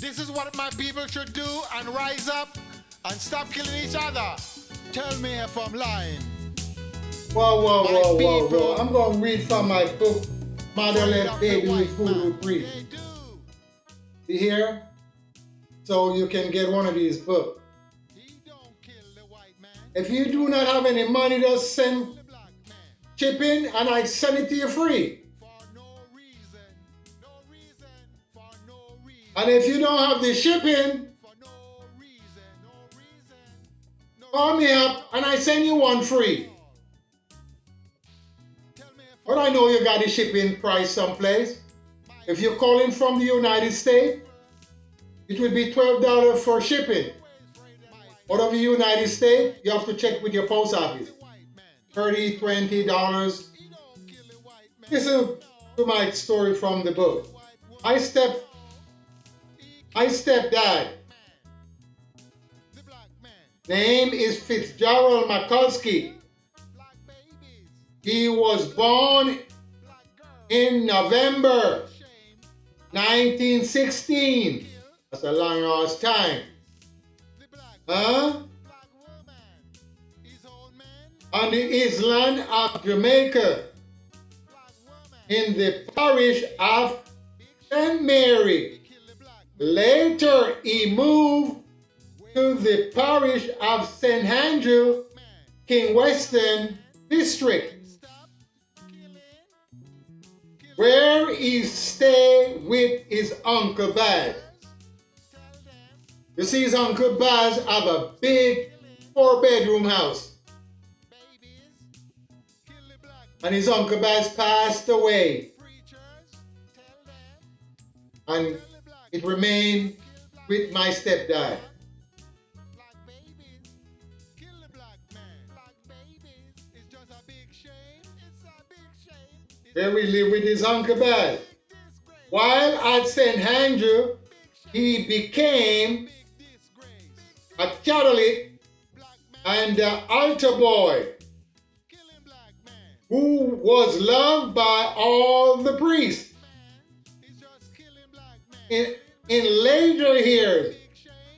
This is what my people should do and rise up and stop killing each other. Tell me if I'm lying. Whoa. I'm going to read from my book, Mother Left Baby with Voodoo Priest. You hear? So you can get one of these books. If you do not have any money, just send shipping and I send it to you free. And if you don't have the shipping, call me up and I send you one free. But I know you got the shipping price someplace. If you're calling from the United States, it will be $12 for shipping. Out of the United States, you have to check with your post office. $30, $20. Listen to my story from the book. My stepdad, name is Fitzgerald McCuskey. He was born in November 1916. That's a long ass time. On the island of Jamaica, in the parish of St. Mary. Later, he moved to the parish of St. Andrew, King Western District, where he stayed with his Uncle Baz. You see, his Uncle Baz have a big 4-bedroom house. And his Uncle Baz passed away. And it remained with my stepdad. There we live with his Uncle Baz. While at St. Andrew, he became a Catholic and an altar boy who was loved by all the priests. In later years,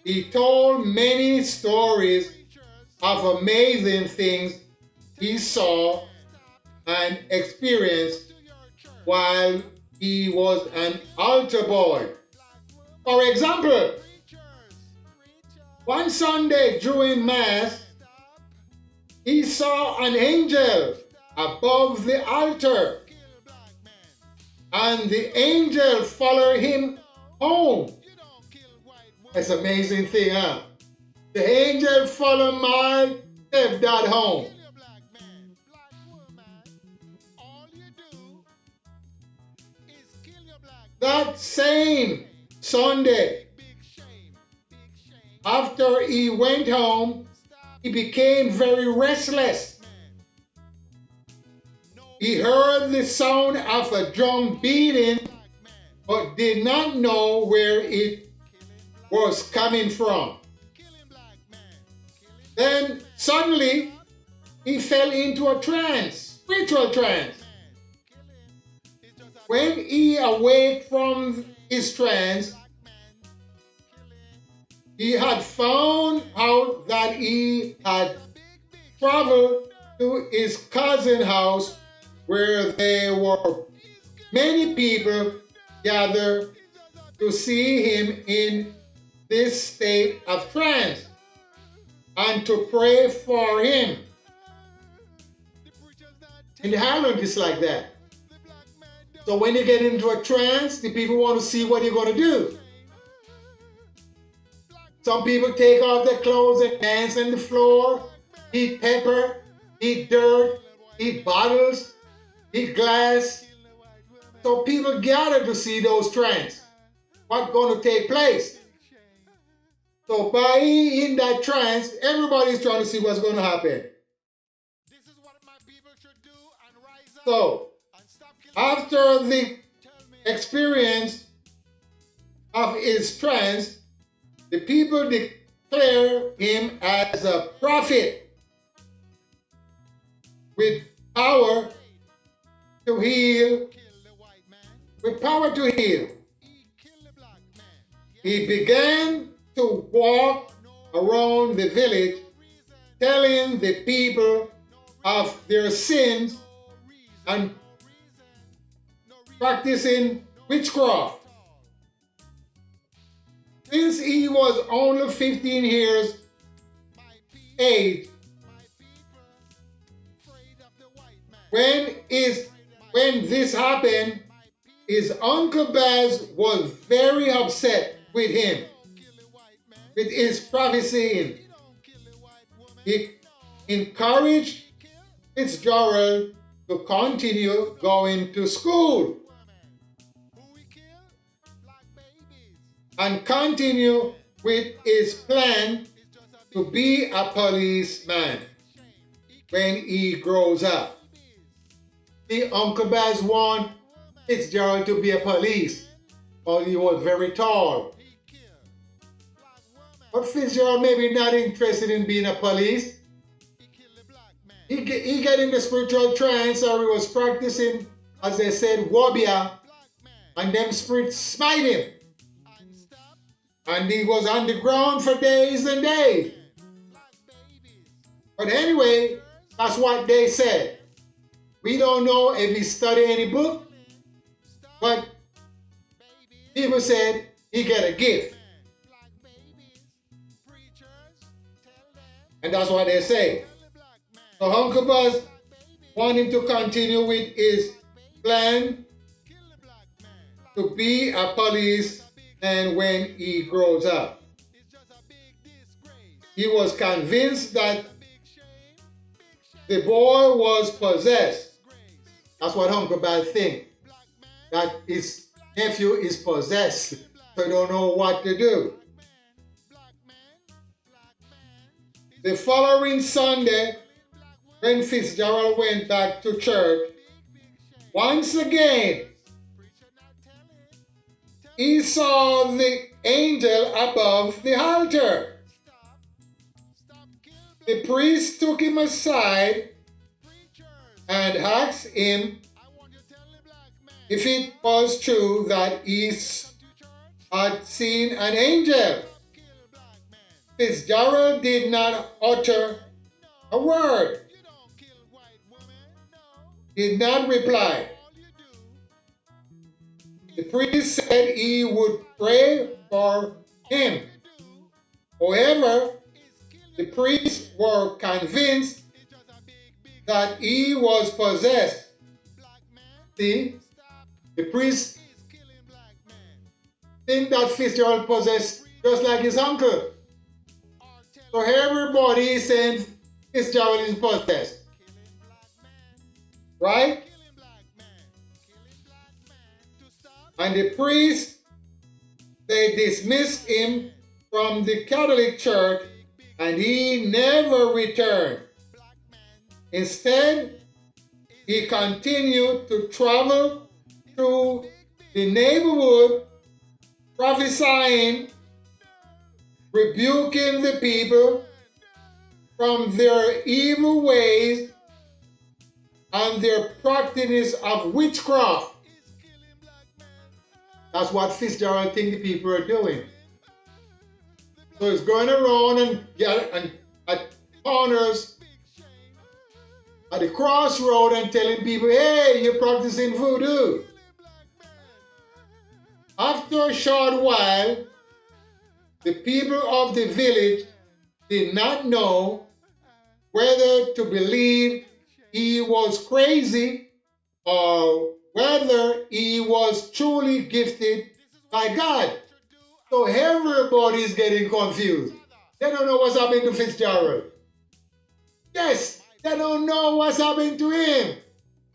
he told many stories of amazing things he saw and experienced while he was an altar boy. For example, one Sunday during Mass, he saw an angel above the altar, and the angel followed him home. That's an amazing thing, huh? The angel followed my stepdad home. That same Sunday, after he went home, he became very restless. He heard the sound of a drum beating, but did not know where it was coming from. Then suddenly, he fell into a trance, spiritual trance. When he awoke from his trance, he had found out that he had traveled to his cousin's house where there were many people gathered to see him in this state of trance and to pray for him. In the Highlands, it's like that. So when you get into a trance, the people want to see what you're going to do. Some people take off their clothes and dance on the floor, eat pepper, eat dirt, eat bottles, eat glass. So people gather to see those trance. What's going to take place? So by in that trance, everybody's trying to see what's going to happen. So after the experience of his trance, the people declare him as a prophet with power to heal. With power to heal. he began to walk around the village, telling the people of their sins and practicing witchcraft. Since he was only 15 years age, when this happened, his Uncle Baz was very upset with him, with his prophesying. He encouraged Fitzgerald to continue going to school and continue with his plan to be a policeman when he grows up. The Uncle Baz wanted Fitzgerald to be a police, but he was very tall. But Fitzgerald maybe not interested in being a police. He get in the spiritual trance, or he was practicing, as they said, wabia, and them spirits smite him. And he was on the ground for days and days. But anyway, that's what they said. We don't know if he studied any book, but people said he get a gift. And that's what they say. So Uncle Baz wanted to continue with his plan to be a policeman when he grows up. He was convinced that the boy was possessed. That's what Uncle Baz thinks. That his nephew is possessed. So he don't know what to do. The following Sunday, when Fitzgerald went back to church, once again, he saw the angel above the altar. The priest took him aside and asked him if it was true that he had seen an angel. Fitzgerald did not utter a word. Did not reply. The priest said he would pray for him. However, the priests were convinced that he was possessed. See, the priests think that Fitzgerald possessed just like his uncle. So everybody is saying Fitzgerald is possessed. Right? And the priests, they dismissed him from the Catholic Church and he never returned. Instead, he continued to travel through the neighborhood, prophesying, rebuking the people from their evil ways and their practice of witchcraft. That's what Fitzgerald think the people are doing. So he's going around and at corners, at the crossroad, and telling people, hey, you're practicing voodoo. After a short while, the people of the village did not know whether to believe he was crazy or whether he was truly gifted by God. So everybody is getting confused. They don't know what's happening to Fitzgerald. Yes, they don't know what's happening to him.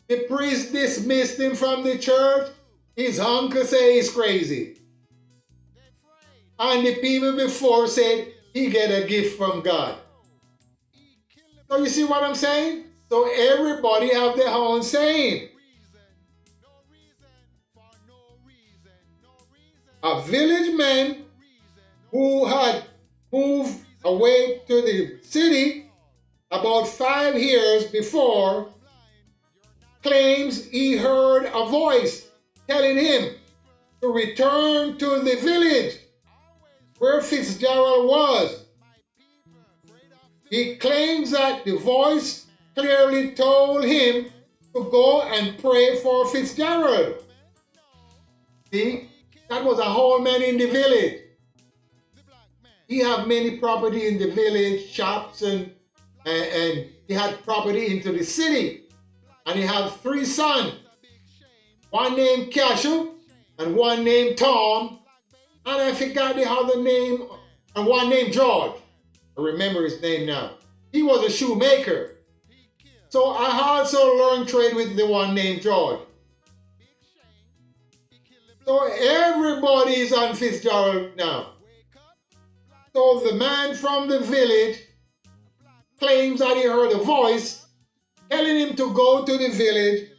The priest dismissed him from the church. His uncle said he's crazy. And the people before said he get a gift from God. So you see what I'm saying? So everybody have their own saying. A village man who had moved away to the city about 5 years before claims he heard a voice telling him to return to the village where Fitzgerald was. He claims that the voice clearly told him to go and pray for Fitzgerald. See, that was a whole man in the village. He had many property in the village, shops, and he had property into the city. And he had 3 sons. One named Cashew, and one named Tom, and I forgot the other name, and one named George. I remember his name now. He was a shoemaker. So I also learned trade with the one named George. So everybody is on Fitzgerald now. So the man from the village claims that he heard a voice telling him to go to the village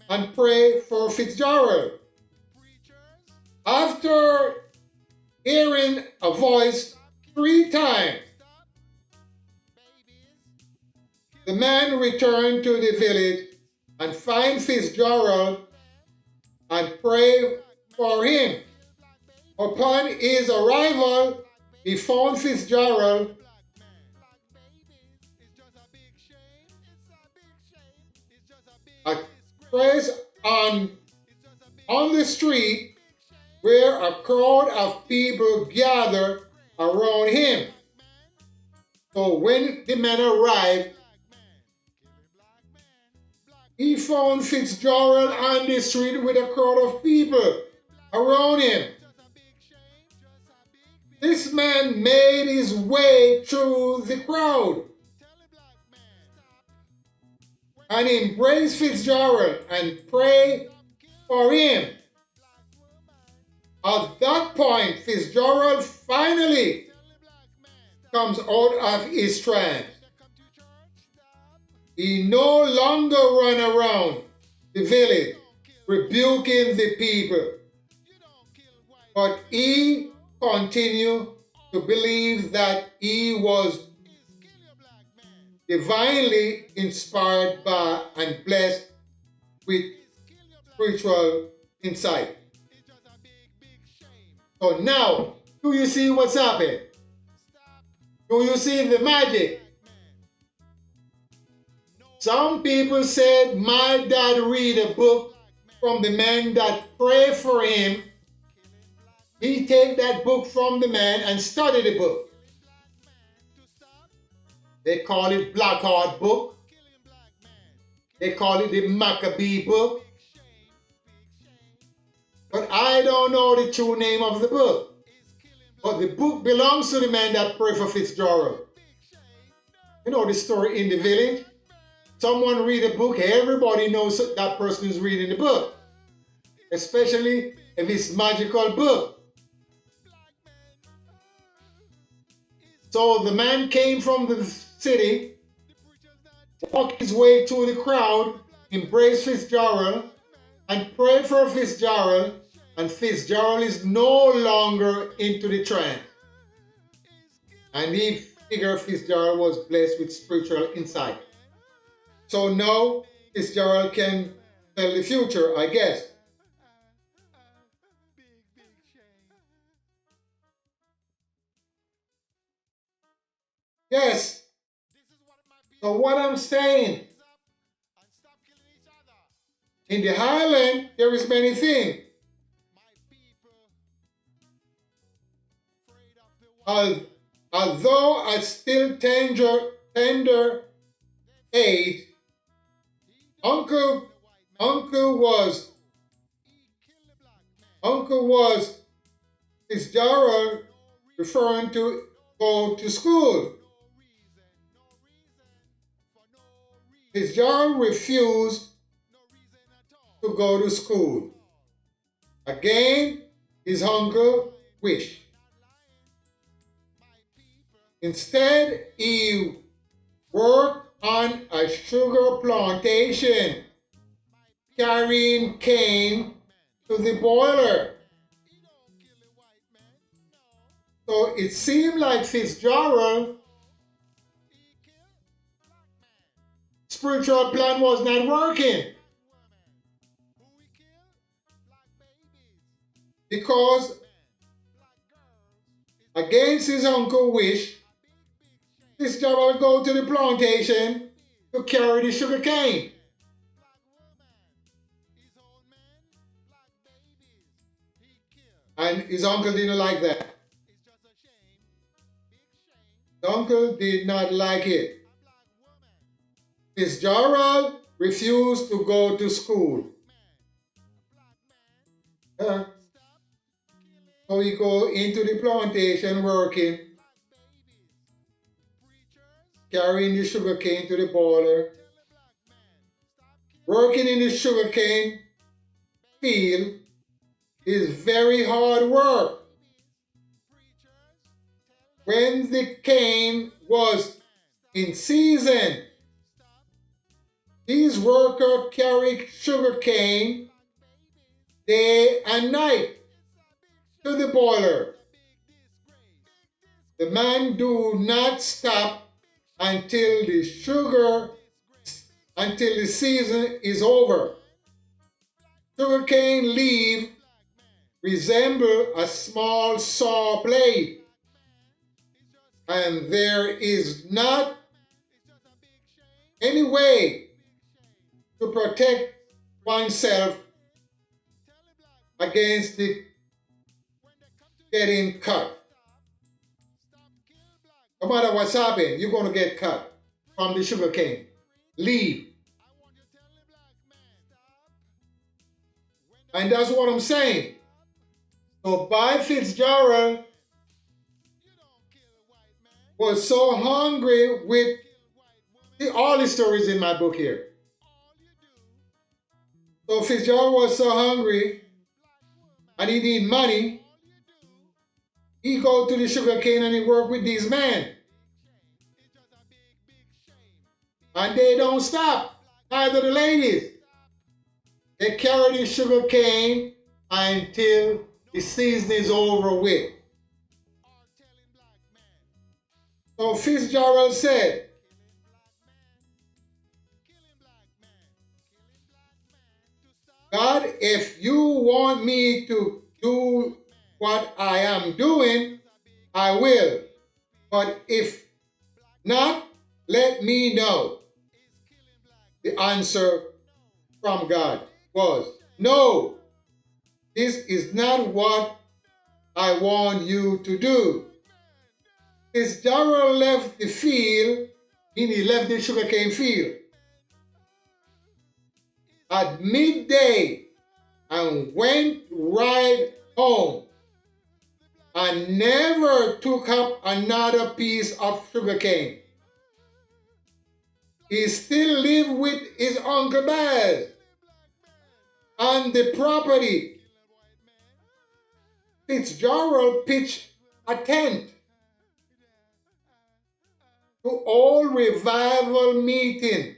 and pray for Fitzgerald. After hearing a voice 3 times, the man returned to the village and find Fitzgerald and pray for him. Upon his arrival, he found Fitzgerald at place on the street where a crowd of people gathered around him. So when the man arrived, he found Fitzgerald on the street with a crowd of people around him. This man made his way through the crowd and embraced Fitzgerald and prayed for him. At that point, Fitzgerald finally comes out of his trance. He no longer ran around the village rebuking the people, but he continued to believe that he was divinely inspired by and blessed with spiritual insight. So now, do you see what's happening? Do you see the magic? Some people said my dad read a book from the man that prayed for him. He take that book from the man and study the book. They call it Blackheart book. They call it the Maccabee book. But I don't know the true name of the book. But the book belongs to the man that prayed for Fitzgerald. You know the story in the village? Someone read a book, everybody knows that person is reading the book. Especially if it's a magical book. So the man came from the city, walked his way through the crowd, embraced Fitzgerald, and prayed for Fitzgerald, and Fitzgerald is no longer into the trance. And he figured Fitzgerald was blessed with spiritual insight. So now Fitzgerald can tell the future, I guess. Yes. So what I'm saying, in the Highland, there is many things. Although at still tender age, Uncle was Fitzgerald referring to go to school. Fitzgerald refused to go to school. Again, his uncle wished. Instead, he worked on a sugar plantation, carrying cane to the boiler. So it seemed like Fitzgerald's spiritual plan was not working, because Against his uncle's wish, Fitzgerald go to the plantation to carry the sugar cane. And his uncle didn't like that. His uncle did not like it. Fitzgerald refused to go to school. So he go into the plantation working, carrying the sugar cane to the boiler, working in the sugar cane field is very hard work. When the cane was in season, these workers carried sugar cane day and night to the boiler. The man do not stop until the season is over. Sugarcane leaf resemble a small saw blade, and there is not any way to protect oneself against the getting cut. No matter what's happening, you're going to get cut from the sugarcane leaf. And that's what I'm saying. So Bob Fitzgerald was so hungry with all the stories in my book here. So Fitzgerald was so hungry and he need money. He go to the sugarcane and he work with these men. And they don't stop. Neither the ladies. They carry the sugarcane until the season is over with. So Fitzgerald said, God, if you want me to do what I am doing, I will. But if not, let me know. The answer from God was, no, this is not what I want you to do. Fitzgerald left the field, he left the sugarcane field at midday and went right home and never took up another piece of sugarcane. He still lived with his Uncle Baz on the property. Fitzgerald pitched a tent to all revival meeting.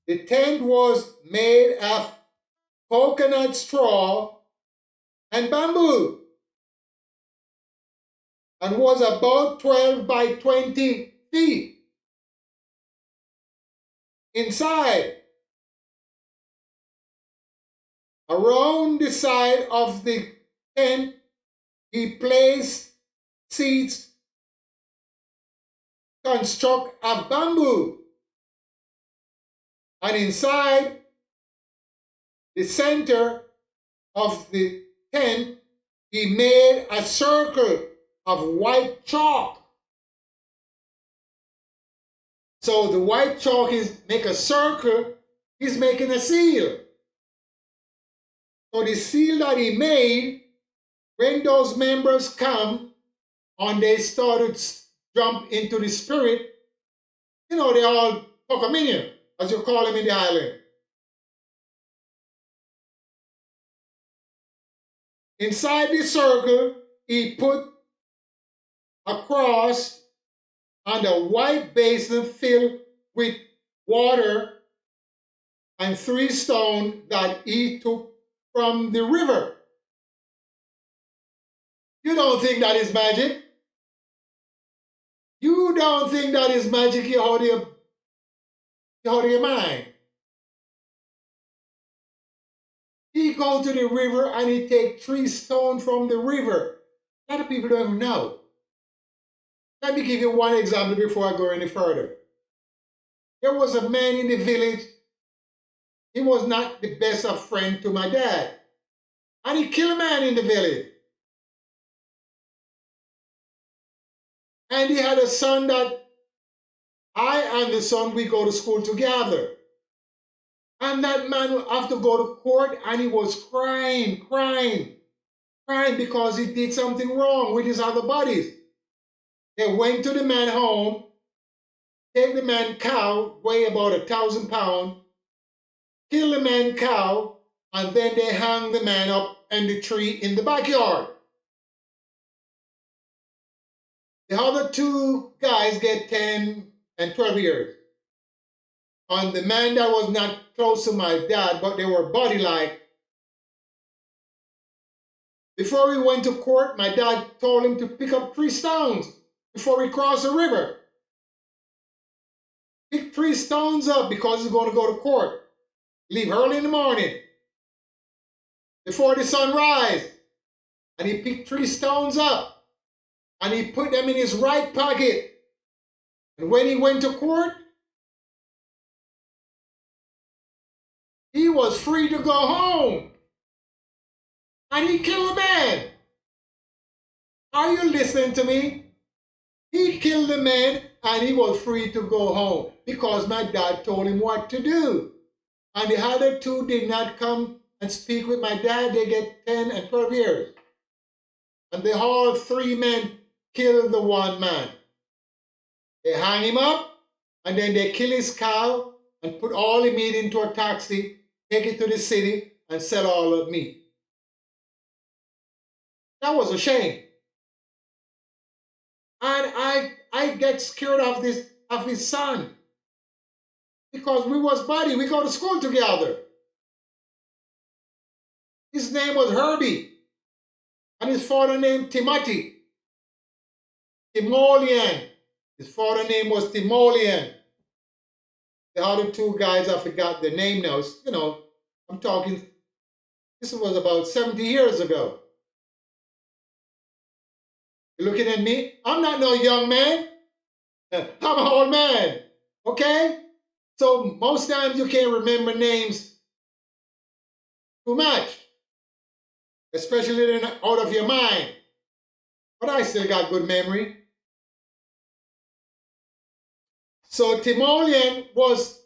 The tent was made of coconut straw and bamboo and was about 12 by 20 feet. Inside, around the side of the tent, he placed seats construct of bamboo. And inside the center of the tent, he made a circle of white chalk. So the white chalk is make a circle, he's making a seal. So the seal that he made, when those members come and they started jump into the spirit, they all talk a minion, as you call them in the island. Inside the circle, he put a cross and a white basin filled with water and 3 stones that he took from the river. You don't think that is magic? You don't think that is magic? You're out of your mind. He go to the river and he take 3 stones from the river. A lot of people don't even know. Let me give you one example before I go any further. There was a man in the village. He was not the best of friend to my dad. And he killed a man in the village. And he had a son that I and the son, we go to school together. And that man would have to go to court and he was crying because he did something wrong with his other buddies. They went to the man home, take the man cow, weigh about 1,000 pounds, kill the man cow, and then they hang the man up in the tree in the backyard. The other two guys get 10 and 12 years. And the man that was not close to my dad, but they were buddy-like. Before we went to court, my dad told him to pick up 3 stones before we cross the river. Pick 3 stones up because he's going to go to court. Leave early in the morning, before the sun rise. And he picked 3 stones up, and he put them in his right pocket. And when he went to court, he was free to go home. And he killed a man. Are you listening to me? He killed a man and he was free to go home because my dad told him what to do. And the other 2 did not come and speak with my dad. They get 10 and 12 years. And the whole 3 men killed the 1 man. They hang him up, and then they kill his cow and put all the meat into a taxi, take it to the city, and sell all the meat. That was a shame. And I get scared of his son. Because we was buddy, we go to school together. His name was Herbie. And his father named Timothy. Timoleon. His father name was Timoleon. The other 2 guys, I forgot their name now. You know, I'm talking, this was about 70 years ago. You're looking at me? I'm not no young man. I'm an old man. Okay? So most times you can't remember names too much. Especially out of your mind. But I still got good memory. So Timoleon was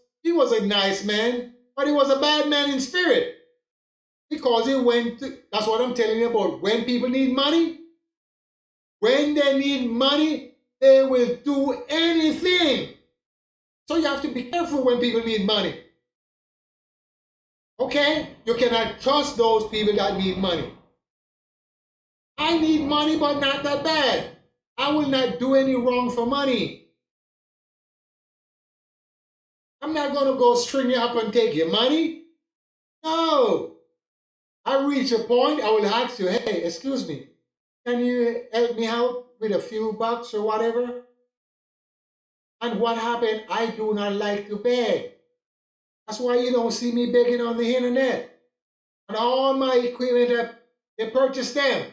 a nice man, but he was a bad man in spirit. Because he went to, that's what I'm telling you about. When people need money, when they need money, they will do anything. So you have to be careful when people need money. Okay? You cannot trust those people that need money. I need money, but not that bad. I will not do any wrong for money. I'm not going to go string you up and take your money. No. I reach a point, I will ask you, hey, excuse me, can you help me out with a few bucks or whatever? And what happened? I do not like to beg. That's why you don't see me begging on the internet. And all my equipment, they purchase them.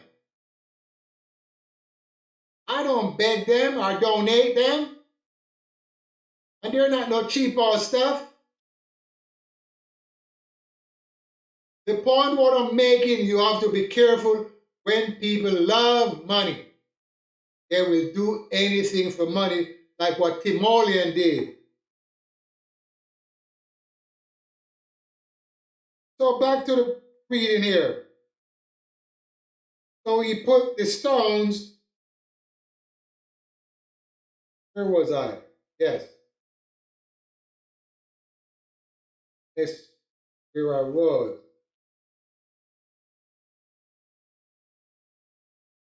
I don't beg them or donate them. And they're not no cheap old stuff. The point what I'm making, you have to be careful when people love money. They will do anything for money, like what Timoleon did. So back to the reading here. So he put the stones, where was I? Yes. That's where I was.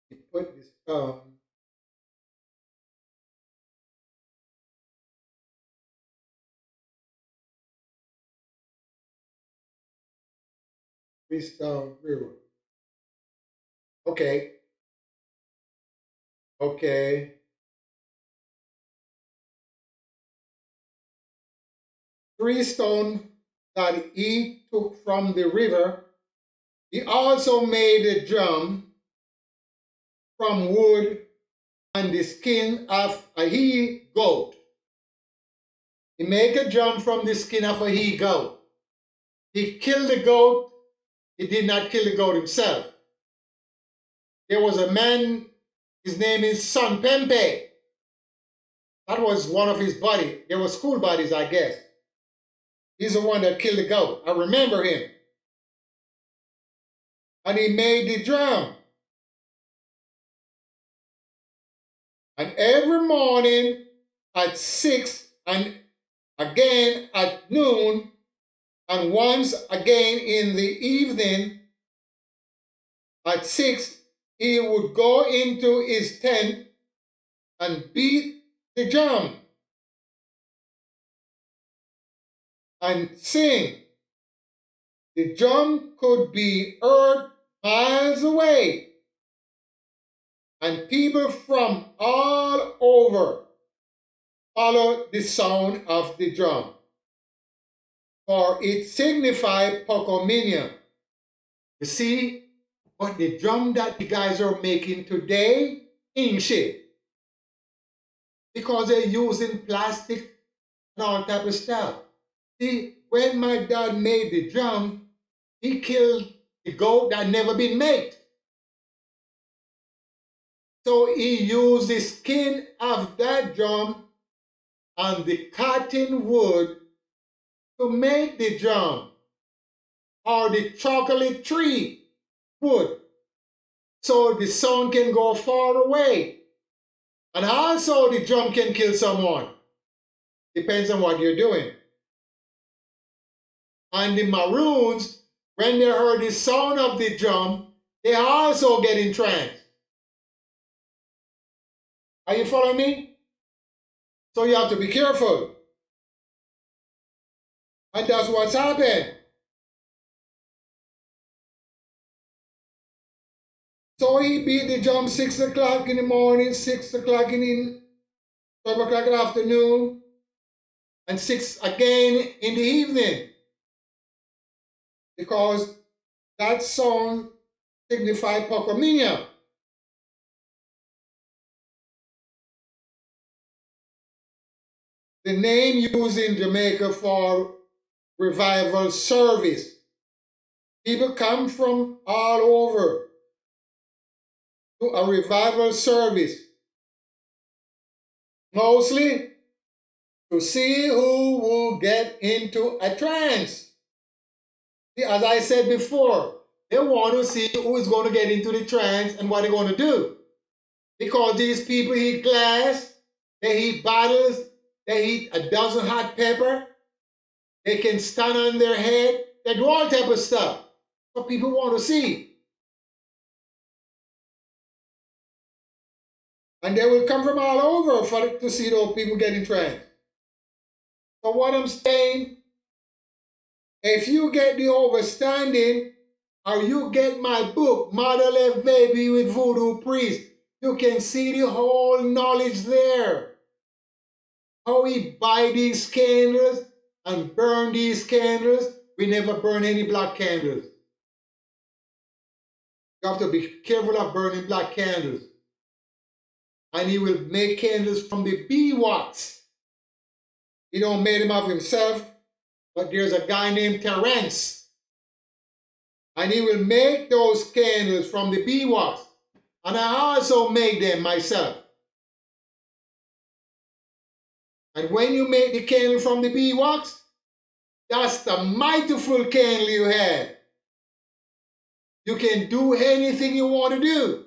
He put the stone. Freestone River. Okay. Okay. Three stone that he took from the river. He also made a drum from wood and the skin of a he-goat. He make a drum from the skin of a he-goat. He killed the goat. He did not kill the goat himself. There was a man, his name is Son Pempe. That was one of his buddies. They were school buddies, I guess. He's the one that killed the goat. I remember him. And he made the drum. And every morning at 6 and again at noon and once again in the evening at 6, he would go into his tent and beat the drum and sing. The drum could be heard miles away, and people from all over followed the sound of the drum, for it signified Pocominia. You see, but the drum that the guys are making today ain't shit, because they're using plastic and all type of stuff. See, when my dad made the drum, he killed the goat that never been made. So he used the skin of that drum and the cotton wood to make the drum, or the chocolate tree wood, so the sound can go far away. And also the drum can kill someone. Depends on what you're doing. And the Maroons, when they heard the sound of the drum, they also get in trance. Are you following me? So you have to be careful. And that's what's happened. So he beat the drum 6 o'clock in the morning, 6 o'clock in the 12 o'clock in the afternoon, and 6 again in the evening. Because that song signified Pocominia. The name used in Jamaica for revival service. People come from all over to a revival service, mostly to see who will get into a trance. See, as I said before, they want to see who is going to get into the trance and what they're going to do. Because these people eat glass, they eat bottles, they eat a dozen hot pepper, they can stand on their head, they do all type of stuff. What people want to see. And they will come from all over to see those people get in trance. So what I'm saying, if you get the overstanding, or you get my book, Mother Left Baby with Voodoo Priest, you can see the whole knowledge there. How we buy these candles and burn these candles. We never burn any black candles. You have to be careful of burning black candles. And he will make candles from the bee wax. He don't make them of himself, but there's a guy named Terence. And he will make those candles from the bee wax. And I also make them myself. And when you make the candle from the bee wax, that's the mightiful candle you have. You can do anything you want to do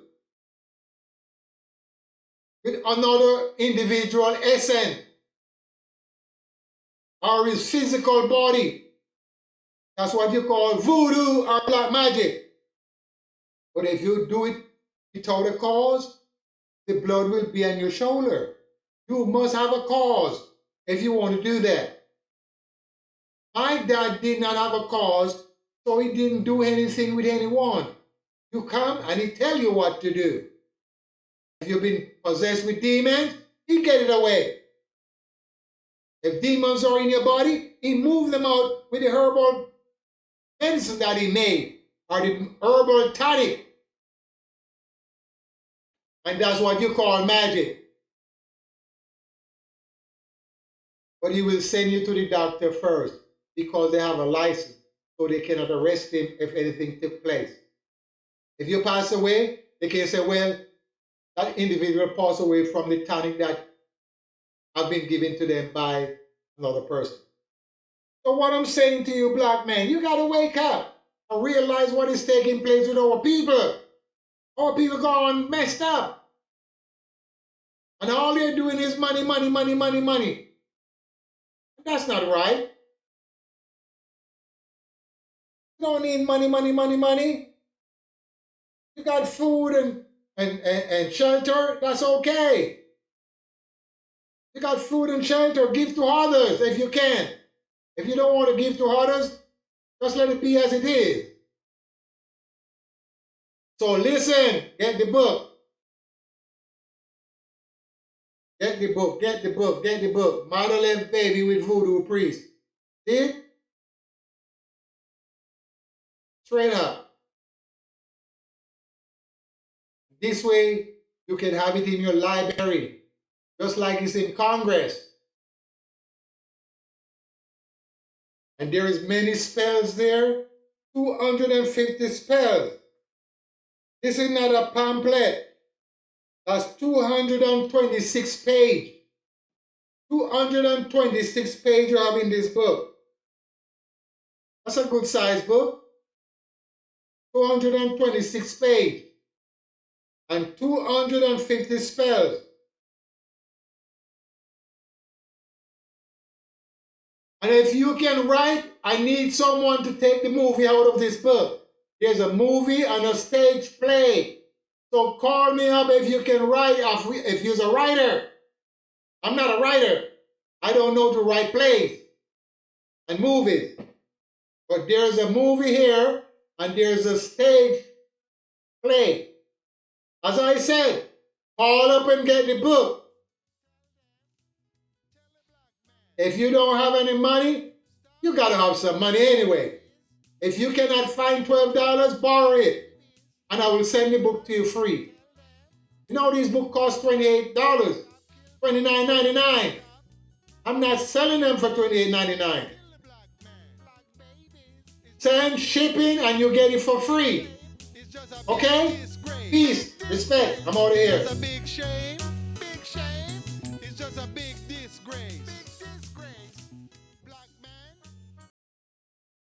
with another individual essence or his physical body. That's what you call voodoo or black magic. But if you do it without a cause, the blood will be on your shoulder. You must have a cause if you want to do that. My dad did not have a cause, so he didn't do anything with anyone. You come and he tell you what to do. If you've been possessed with demons, he get it away. If demons are in your body, he move them out with the herbal medicine that he made, or the herbal tonic. And that's what you call magic. But he will send you to the doctor first because they have a license, so they cannot arrest him if anything took place. If you pass away, they can say, well, that individual passed away from the tonic that have been given to them by another person. So what I'm saying to you, black men, you got to wake up and realize what is taking place with our people. Our people gone messed up. And all they're doing is money, money, money, money, money. That's not right. You don't need money, money, money, money. You got food and shelter, that's okay. You got food and shelter, give to others if you can. If you don't want to give to others, just let it be as it is. So listen, get the book. Get the book, get the book, get the book. Model Left Baby with Voodoo Priest. See it? Straight up. This way, you can have it in your library, just like it's in Congress. And there is many spells there, 250 spells. This is not a pamphlet. That's 226 pages. 226 pages you have in this book. That's a good size book. 226 pages. And 250 spells. And if you can write, I need someone to take the movie out of this book. There's a movie and a stage play. So call me up if you can write, if you're a writer. I'm not a writer. I don't know to write plays and movies. But there's a movie here and there's a stage play. As I said, call up and get the book. If you don't have any money, you gotta have some money anyway. If you cannot find $12, borrow it. And I will send the book to you free. You know these books cost $28, $29.99. I'm not selling them for $28.99. Send shipping and you get it for free. Okay? Peace, respect. I'm out of here. It's a big shame.